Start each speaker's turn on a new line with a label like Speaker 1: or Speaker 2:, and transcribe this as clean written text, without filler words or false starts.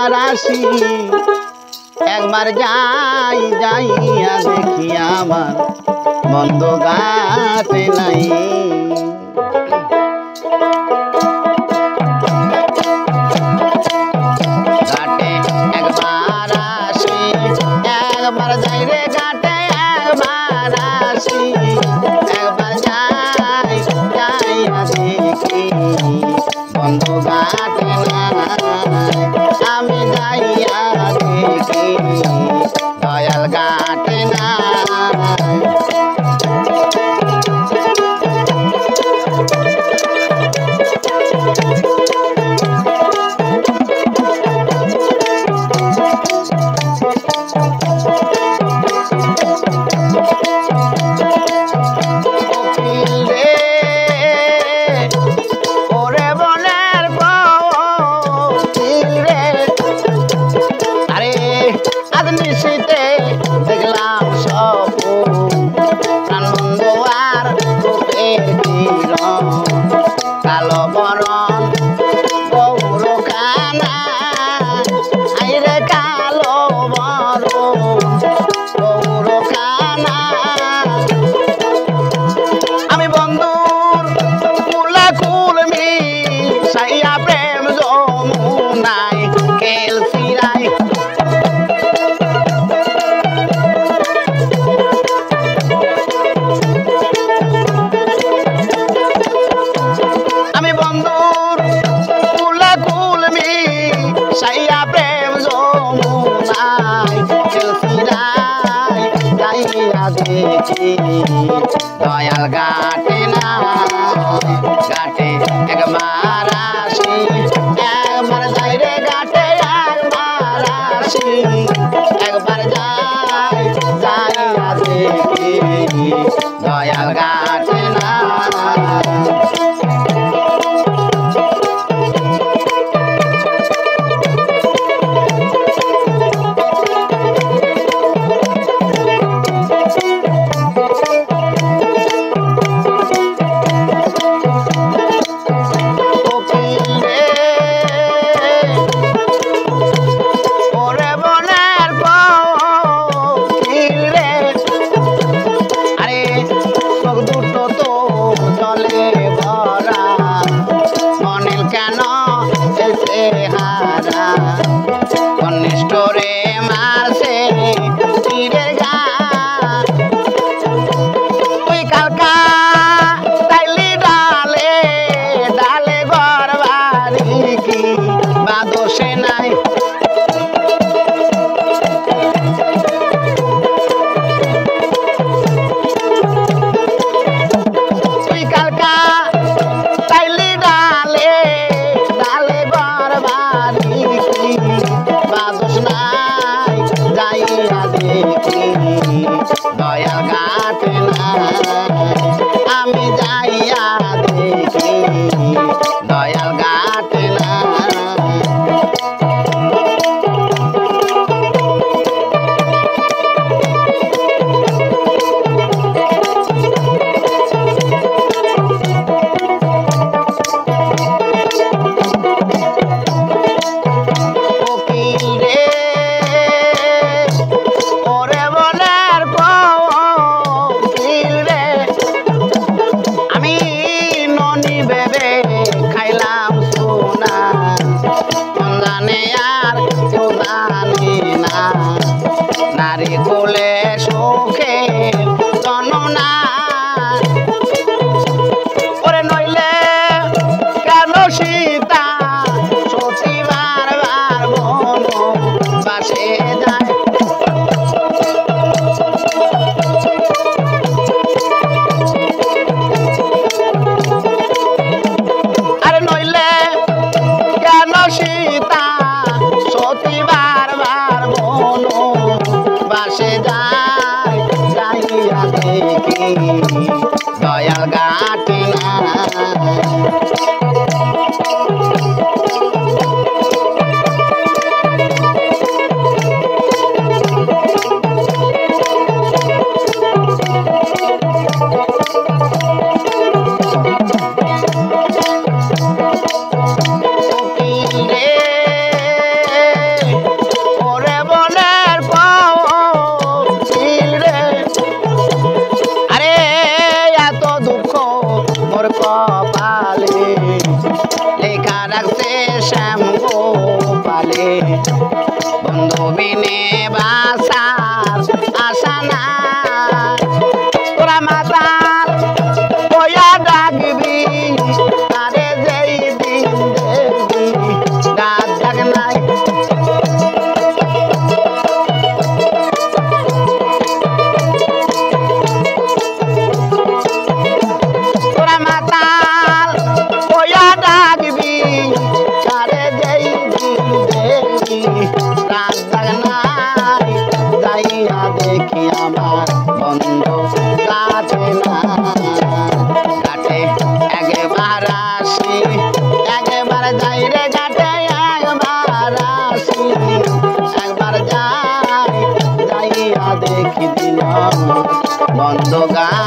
Speaker 1: একবার আসি একবার যাই যাইয়া দেখি আমার বন্ধু ঘাটে নাই ঘাটে একবার আসি একবার যাই রে ঘাটে একবার আসি একবার যাই যাইয়া দেখি বন্ধু ঘাটে নাই আমি যাইয়া দেখি দয়াল ঘাটে নাই দেখলাম স্বপ্ন প্রাণ বন্ধু আর রূপের কিরণ কালো বরণ গৌর খানা আইরে কালো বরণ গৌর খানা আমি বন্ধুর কুলা কুলমি সাইয়া প্রেম যমুনায় খেলছি রাই সাইয়া প্রেম যমুনায় খেলছি রাই যাইয়া দেখি দয়াল ঘাটে নাই ঘাটে একবার আসি একবার যাই রে ঘাটে একবার আসি একবার যাই যাইয়া দেখি দয়াল ঘাটে নাই কনিষ্ঠরে মারছে তীরের গা তুই কালকা তাইলি ডালে ডালে ঘর বাড়ি কি বাদোষে নাই তুই কালকা তাইলি ডালে ডালে ঘর বাড়ি গোপালে বন্ধু বিনে বাসার আশা না তোরা মাতাল কইয়া ডাকবি তারে যেই দিন দেখবি রাত জাগ নাই তোরা মাতাল কইয়া ডাকবি তারে যেই দিন দেখবি রাত জাগ নাই যাইয়া দেখি আমার বন্ধু কাটে না কাটে একবার আসি একবার যাই রে কাটে একবার আসি একবার যাই যাইয়া দেখি দিন বন্ধু গা